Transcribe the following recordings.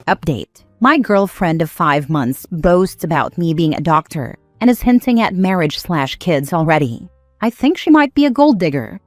Update. My girlfriend of 5 months boasts about me being a doctor and is hinting at marriage/kids already. I think she might be a gold digger.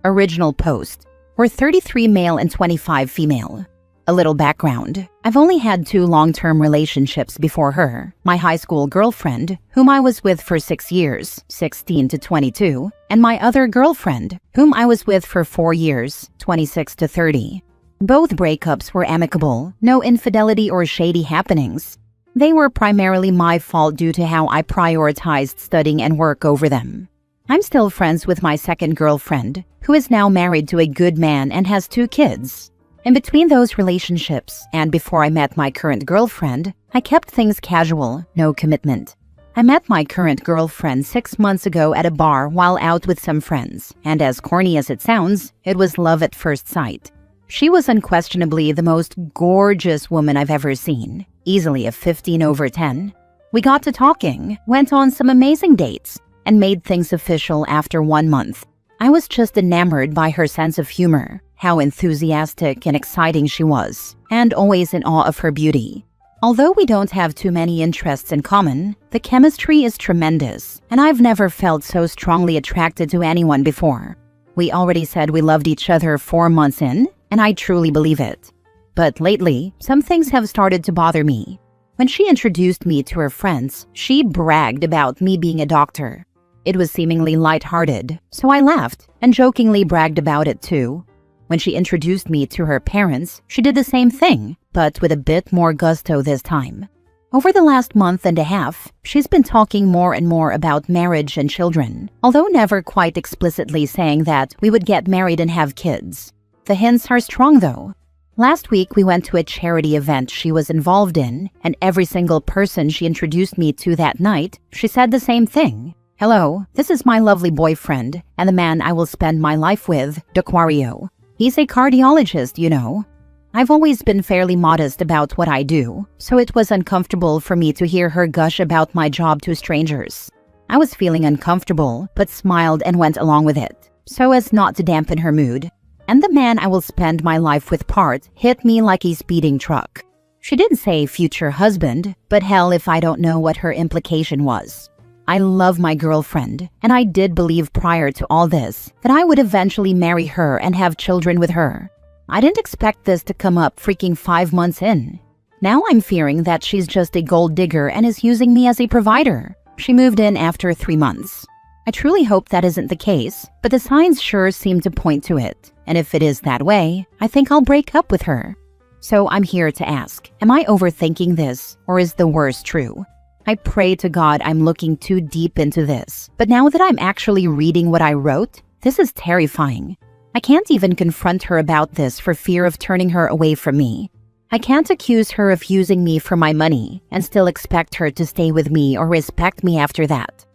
Original post. We're 33 male and 25 female. A little background. I've only had 2 long-term relationships before her. My high school girlfriend, whom I was with for 6 years, 16 to 22, and my other girlfriend, whom I was with for 4 years, 26 to 30. Both breakups were amicable, no infidelity or shady happenings. They were primarily my fault due to how I prioritized studying and work over them. I'm still friends with my second girlfriend, who is now married to a good man and has 2 kids. In between those relationships, and before I met my current girlfriend, I kept things casual, no commitment. I met my current girlfriend 6 months ago at a bar while out with some friends, and as corny as it sounds, it was love at first sight. She was unquestionably the most gorgeous woman I've ever seen, easily a 15/10. We got to talking, went on some amazing dates, and made things official after 1 month. I was just enamored by her sense of humor, how enthusiastic and exciting she was, and always in awe of her beauty. Although we don't have too many interests in common, the chemistry is tremendous, and I've never felt so strongly attracted to anyone before. We already said we loved each other 4 months in, and I truly believe it. But lately, some things have started to bother me. When she introduced me to her friends, she bragged about me being a doctor. It was seemingly lighthearted, so I laughed and jokingly bragged about it too. When she introduced me to her parents, she did the same thing, but with a bit more gusto this time. Over the last month and a half, she's been talking more and more about marriage and children, although never quite explicitly saying that we would get married and have kids. The hints are strong though. Last week, we went to a charity event she was involved in, and every single person she introduced me to that night, she said the same thing. Hello, this is my lovely boyfriend, and the man I will spend my life with, D'Aquario. He's a cardiologist, you know. I've always been fairly modest about what I do, so it was uncomfortable for me to hear her gush about my job to strangers. I was feeling uncomfortable, but smiled and went along with it, so as not to dampen her mood. And the man I will spend my life with part hit me like a speeding truck. She didn't say future husband, but hell if I don't know what her implication was. I love my girlfriend, and I did believe prior to all this that I would eventually marry her and have children with her. I didn't expect this to come up freaking 5 months in. Now I'm fearing that she's just a gold digger and is using me as a provider. She moved in after 3 months. I truly hope that isn't the case, but the signs sure seem to point to it. And if it is that way, I think I'll break up with her. So I'm here to ask, am I overthinking this, or is the worst true? I pray to God I'm looking too deep into this, but now that I'm actually reading what I wrote, this is terrifying. I can't even confront her about this for fear of turning her away from me. I can't accuse her of using me for my money and still expect her to stay with me or respect me after that.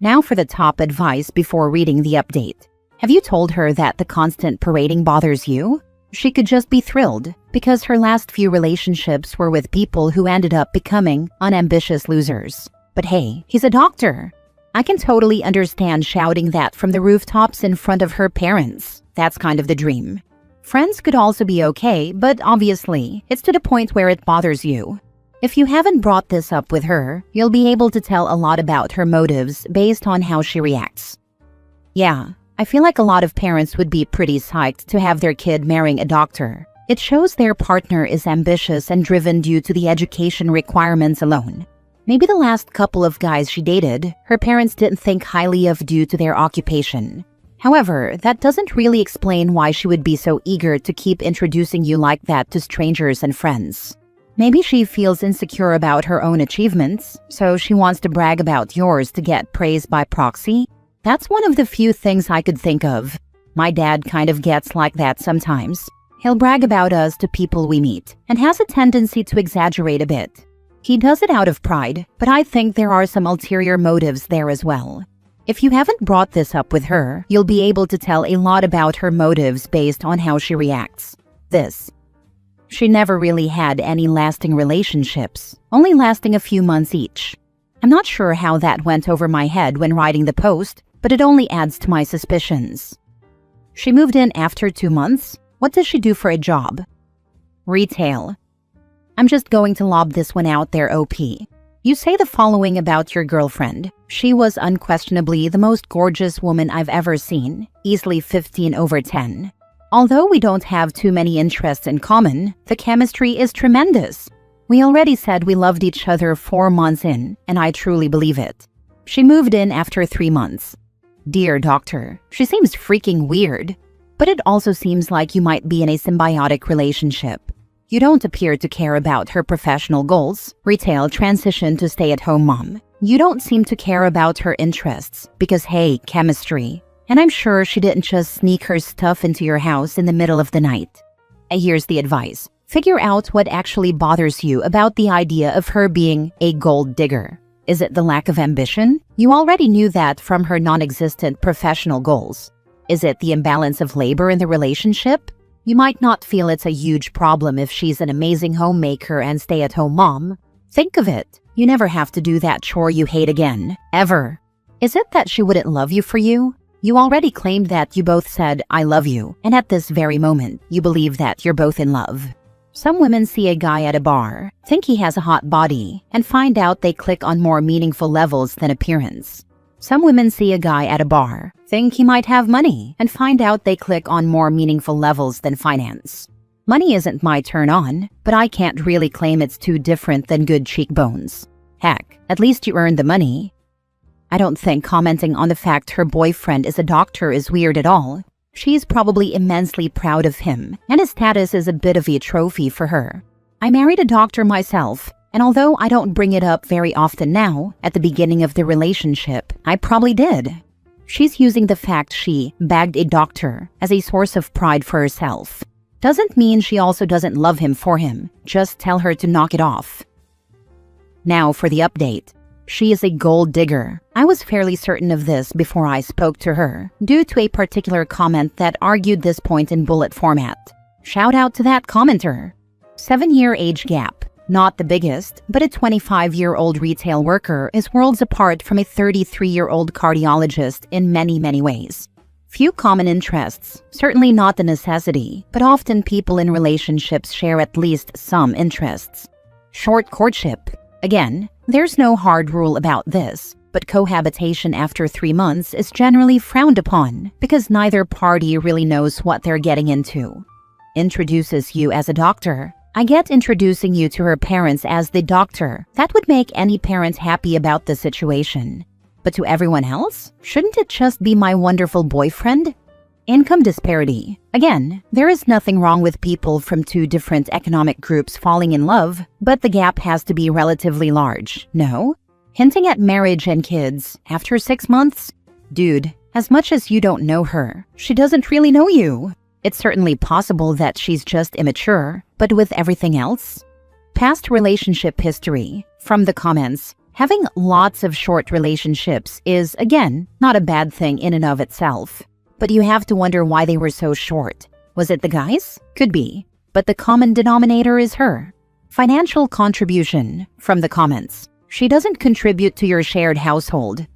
Now for the top advice before reading the update. Have you told her that the constant parading bothers you? She could just be thrilled, because her last few relationships were with people who ended up becoming unambitious losers. But hey, he's a doctor. I can totally understand shouting that from the rooftops in front of her parents. That's kind of the dream. Friends could also be okay, but obviously, it's to the point where it bothers you. If you haven't brought this up with her, you'll be able to tell a lot about her motives based on how she reacts. Yeah, I feel like a lot of parents would be pretty psyched to have their kid marrying a doctor. It shows their partner is ambitious and driven due to the education requirements alone. Maybe the last couple of guys she dated, her parents didn't think highly of due to their occupation. However, that doesn't really explain why she would be so eager to keep introducing you like that to strangers and friends. Maybe she feels insecure about her own achievements, so she wants to brag about yours to get praise by proxy. That's one of the few things I could think of. My dad kind of gets like that sometimes. He'll brag about us to people we meet, and has a tendency to exaggerate a bit. He does it out of pride, but I think there are some ulterior motives there as well. If you haven't brought this up with her, you'll be able to tell a lot about her motives based on how she reacts. She never really had any lasting relationships, only lasting a few months each. I'm not sure how that went over my head when writing the post, but it only adds to my suspicions. She moved in after 2 months. What does she do for a job? Retail. I'm just going to lob this one out there, OP. You say the following about your girlfriend. She was unquestionably the most gorgeous woman I've ever seen, easily 15/10. Although we don't have too many interests in common, the chemistry is tremendous. We already said we loved each other 4 months in, and I truly believe it. She moved in after 3 months. Dear doctor, she seems freaking weird, but it also seems like you might be in a symbiotic relationship. You don't appear to care about her professional goals, retail transition to stay-at-home mom. You don't seem to care about her interests because, hey, chemistry. And I'm sure she didn't just sneak her stuff into your house in the middle of the night. Here's the advice. Figure out what actually bothers you about the idea of her being a gold digger. Is it the lack of ambition? You already knew that from her non-existent professional goals. Is it the imbalance of labor in the relationship? You might not feel it's a huge problem if she's an amazing homemaker and stay-at-home mom. Think of it. You never have to do that chore you hate again. Ever. Is it that she wouldn't love you for you? You already claimed that you both said, I love you, and at this very moment, you believe that you're both in love. Some women see a guy at a bar, think he has a hot body, and find out they click on more meaningful levels than appearance. Some women see a guy at a bar, think he might have money, and find out they click on more meaningful levels than finance. Money isn't my turn on, but I can't really claim it's too different than good cheekbones. Heck, at least you earned the money. I don't think commenting on the fact her boyfriend is a doctor is weird at all. She's probably immensely proud of him, and his status is a bit of a trophy for her. I married a doctor myself, and although I don't bring it up very often now, at the beginning of the relationship, I probably did. She's using the fact she bagged a doctor as a source of pride for herself. Doesn't mean she also doesn't love him for him. Just tell her to knock it off. Now for the update. She is a gold digger. I was fairly certain of this before I spoke to her, due to a particular comment that argued this point in bullet format. Shout out to that commenter. 7-year age gap. Not the biggest, but a 25-year-old retail worker is worlds apart from a 33-year-old cardiologist in many, many ways. Few common interests, certainly not a necessity, but often people in relationships share at least some interests. Short courtship. Again, there's no hard rule about this, but cohabitation after 3 months is generally frowned upon because neither party really knows what they're getting into. Introduces you as a doctor. I get introducing you to her parents as the doctor. That would make any parent happy about the situation. But to everyone else, shouldn't it just be my wonderful boyfriend? Income disparity. Again, there is nothing wrong with people from 2 different economic groups falling in love, but the gap has to be relatively large, no? Hinting at marriage and kids after 6 months? Dude, as much as you don't know her, she doesn't really know you. It's certainly possible that she's just immature, but with everything else? Past relationship history. From the comments, having lots of short relationships is, again, not a bad thing in and of itself. But you have to wonder why they were so short. Was it the guys? Could be. But the common denominator is her. Financial contribution. From the comments, she doesn't contribute to your shared household.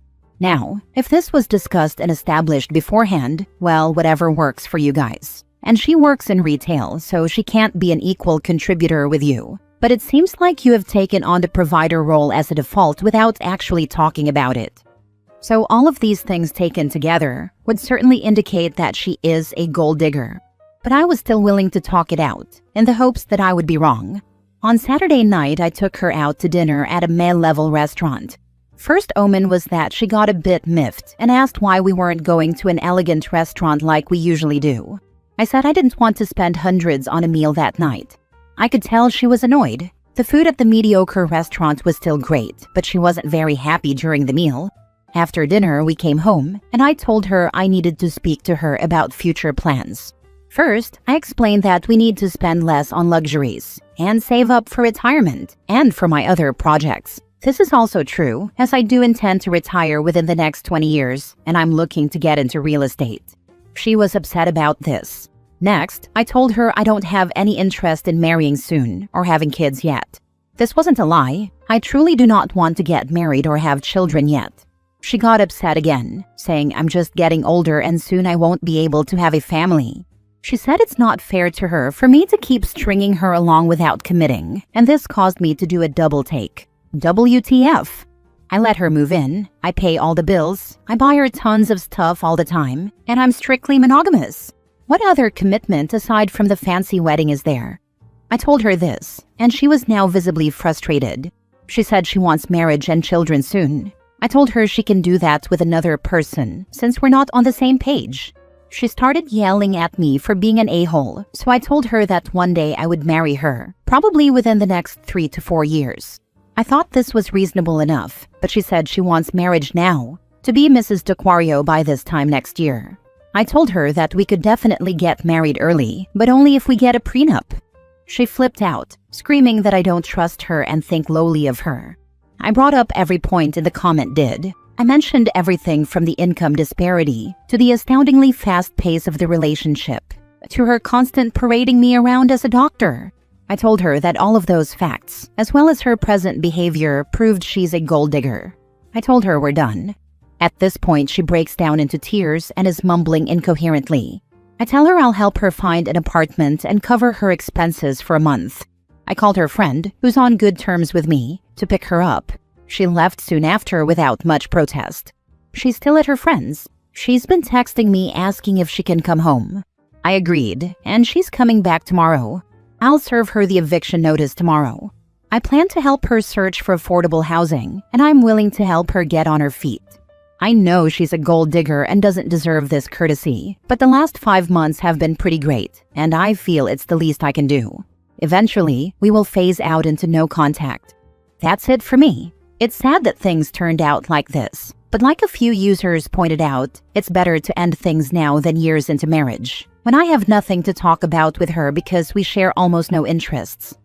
Now, if this was discussed and established beforehand, well, whatever works for you guys. And she works in retail, so she can't be an equal contributor with you. But it seems like you have taken on the provider role as a default without actually talking about it. So all of these things taken together would certainly indicate that she is a gold digger. But I was still willing to talk it out, in the hopes that I would be wrong. On Saturday night, I took her out to dinner at a male-level restaurant. First omen was that she got a bit miffed and asked why we weren't going to an elegant restaurant like we usually do. I said I didn't want to spend hundreds on a meal that night. I could tell she was annoyed. The food at the mediocre restaurant was still great, but she wasn't very happy during the meal. After dinner, we came home, and I told her I needed to speak to her about future plans. First, I explained that we need to spend less on luxuries and save up for retirement and for my other projects. This is also true, as I do intend to retire within the next 20 years, and I'm looking to get into real estate. She was upset about this. Next, I told her I don't have any interest in marrying soon or having kids yet. This wasn't a lie. I truly do not want to get married or have children yet. She got upset again, saying I'm just getting older and soon I won't be able to have a family. She said it's not fair to her for me to keep stringing her along without committing, and this caused me to do a double take. WTF? I let her move in, I pay all the bills, I buy her tons of stuff all the time, and I'm strictly monogamous. What other commitment aside from the fancy wedding is there? I told her this, and she was now visibly frustrated. She said she wants marriage and children soon. I told her she can do that with another person, since we're not on the same page. She started yelling at me for being an a-hole, so I told her that one day I would marry her, probably within the next 3 to 4 years. I thought this was reasonable enough, but she said she wants marriage now, to be Mrs. DeQuario by this time next year. I told her that we could definitely get married early, but only if we get a prenup. She flipped out, screaming that I don't trust her and think lowly of her. I brought up every point in the comment did. I mentioned everything from the income disparity to the astoundingly fast pace of the relationship, to her constant parading me around as a doctor. I told her that all of those facts, as well as her present behavior, proved she's a gold digger. I told her we're done. At this point, she breaks down into tears and is mumbling incoherently. I tell her I'll help her find an apartment and cover her expenses for a month. I called her friend, who's on good terms with me, to pick her up. She left soon after without much protest. She's still at her friend's. She's been texting me asking if she can come home. I agreed, and she's coming back tomorrow. I'll serve her the eviction notice tomorrow. I plan to help her search for affordable housing, and I'm willing to help her get on her feet. I know she's a gold digger and doesn't deserve this courtesy, but the last 5 months have been pretty great, and I feel it's the least I can do. Eventually, we will phase out into no contact. That's it for me. It's sad that things turned out like this, but like a few users pointed out, it's better to end things now than years into marriage, when I have nothing to talk about with her because we share almost no interests.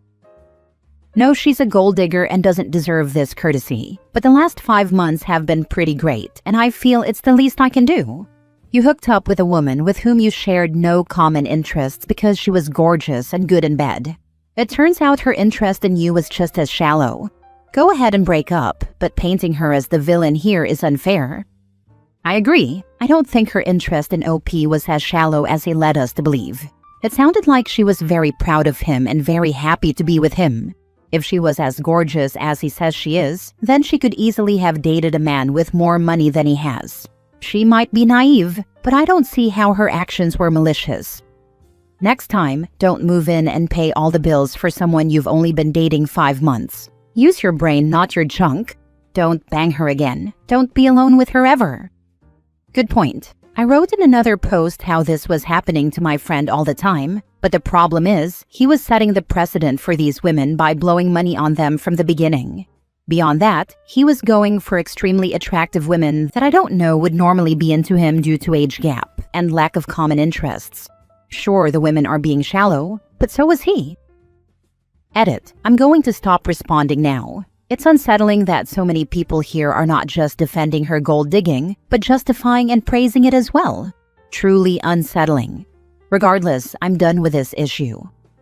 No, she's a gold digger and doesn't deserve this courtesy, but the last 5 months have been pretty great, and I feel it's the least I can do. You hooked up with a woman with whom you shared no common interests because she was gorgeous and good in bed. It turns out her interest in you was just as shallow. Go ahead and break up, but painting her as the villain here is unfair. I agree. I don't think her interest in OP was as shallow as he led us to believe. It sounded like she was very proud of him and very happy to be with him. If she was as gorgeous as he says she is, then she could easily have dated a man with more money than he has. She might be naive, but I don't see how her actions were malicious. Next time, don't move in and pay all the bills for someone you've only been dating 5 months. Use your brain, not your junk. Don't bang her again. Don't be alone with her ever. Good point. I wrote in another post how this was happening to my friend all the time, but the problem is, he was setting the precedent for these women by blowing money on them from the beginning. Beyond that, he was going for extremely attractive women that I don't know would normally be into him due to age gap and lack of common interests. Sure, the women are being shallow, but so was he. Edit. I'm going to stop responding now. It's unsettling that so many people here are not just defending her gold digging, but justifying and praising it as well. Truly unsettling. Regardless, I'm done with this issue.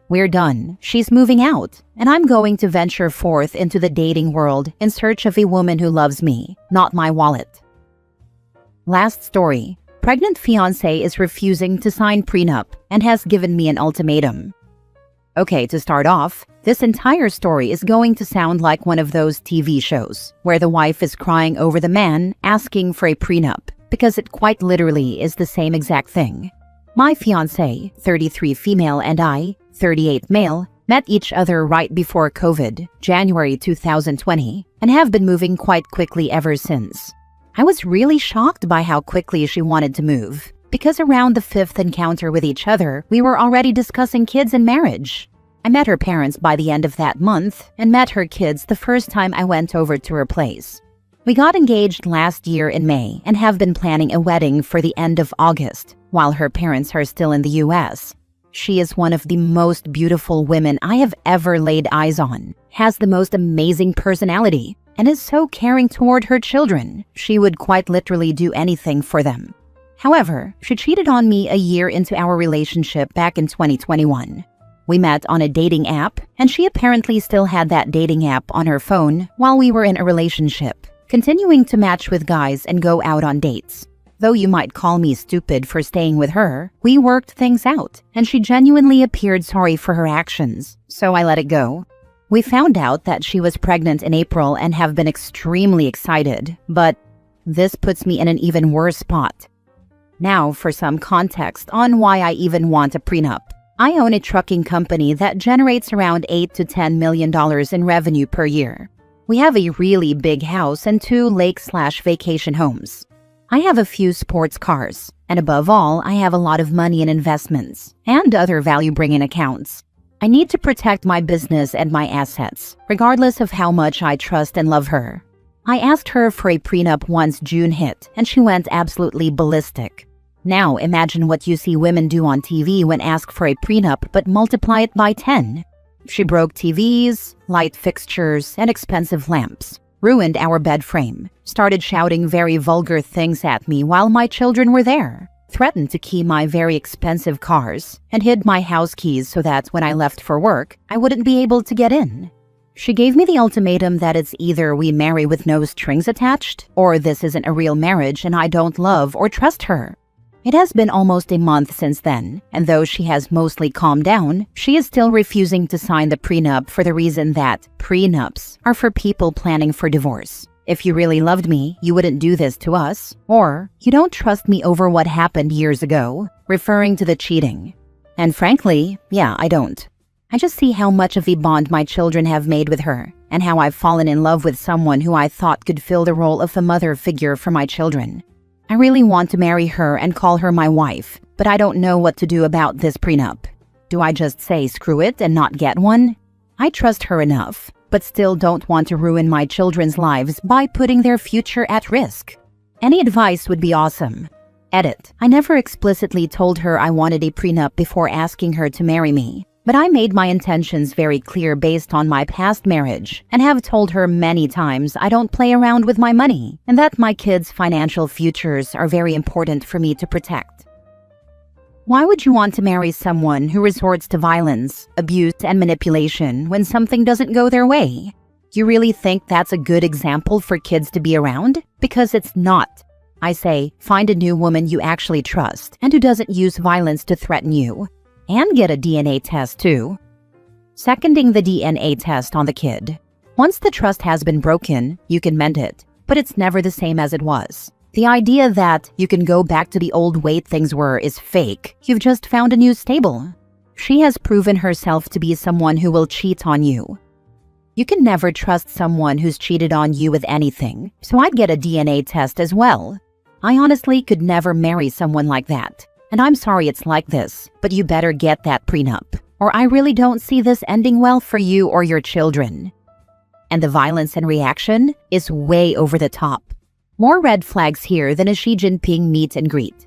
We're done. She's moving out, and I'm going to venture forth into the dating world in search of a woman who loves me, not my wallet. Last story. Pregnant fiancé is refusing to sign prenup and has given me an ultimatum. Okay, to start off, this entire story is going to sound like one of those TV shows where the wife is crying over the man asking for a prenup, because it quite literally is the same exact thing. My fiancé, 33 female, and I, 38 male, met each other right before COVID, January 2020, and have been moving quite quickly ever since. I was really shocked by how quickly she wanted to move, because around the 5th encounter with each other, we were already discussing kids and marriage. I met her parents by the end of that month and met her kids the first time I went over to her place. We got engaged last year in May and have been planning a wedding for the end of August, while her parents are still in the US. She is one of the most beautiful women I have ever laid eyes on, has the most amazing personality, and is so caring toward her children. She would quite literally do anything for them. However, she cheated on me a year into our relationship back in 2021. We met on a dating app, and she apparently still had that dating app on her phone while we were in a relationship, continuing to match with guys and go out on dates. Though you might call me stupid for staying with her, we worked things out, and she genuinely appeared sorry for her actions, so I let it go. We found out that she was pregnant in April and have been extremely excited, but this puts me in an even worse spot. Now for some context on why I even want a prenup. I own a trucking company that generates around $8 to $10 million in revenue per year. We have a really big house and 2 lake/vacation homes. I have a few sports cars, and above all, I have a lot of money in investments and other value-bringing accounts. I need to protect my business and my assets, regardless of how much I trust and love her. I asked her for a prenup once June hit, and she went absolutely ballistic. Now imagine what you see women do on TV when asked for a prenup, but multiply it by 10. She broke TVs, light fixtures, and expensive lamps, ruined our bed frame, started shouting very vulgar things at me while my children were there, threatened to key my very expensive cars, and hid my house keys so that when I left for work, I wouldn't be able to get in. She gave me the ultimatum that it's either we marry with no strings attached, or this isn't a real marriage and I don't love or trust her. It has been almost a month since then, and though she has mostly calmed down, she is still refusing to sign the prenup for the reason that prenups are for people planning for divorce. If you really loved me, you wouldn't do this to us, or you don't trust me over what happened years ago, referring to the cheating. And frankly, yeah, I don't. I just see how much of a bond my children have made with her, and how I've fallen in love with someone who I thought could fill the role of a mother figure for my children. I really want to marry her and call her my wife, but I don't know what to do about this prenup. Do I just say screw it and not get one? I trust her enough, but still don't want to ruin my children's lives by putting their future at risk. Any advice would be awesome. Edit. I never explicitly told her I wanted a prenup before asking her to marry me, but I made my intentions very clear based on my past marriage and have told her many times I don't play around with my money and that my kids' financial futures are very important for me to protect. Why would you want to marry someone who resorts to violence, abuse, and manipulation when something doesn't go their way? You really think that's a good example for kids to be around? Because it's not. I say, find a new woman you actually trust and who doesn't use violence to threaten you. And get a DNA test too. Seconding the DNA test on the kid. Once the trust has been broken, you can mend it, but it's never the same as it was. The idea that you can go back to the old way things were is fake. You've just found a new stable. She has proven herself to be someone who will cheat on you. You can never trust someone who's cheated on you with anything, so I'd get a DNA test as well. I honestly could never marry someone like that. And I'm sorry it's like this, but you better get that prenup, or I really don't see this ending well for you or your children. And the violence and reaction is way over the top. More red flags here than a Xi Jinping meet and greet.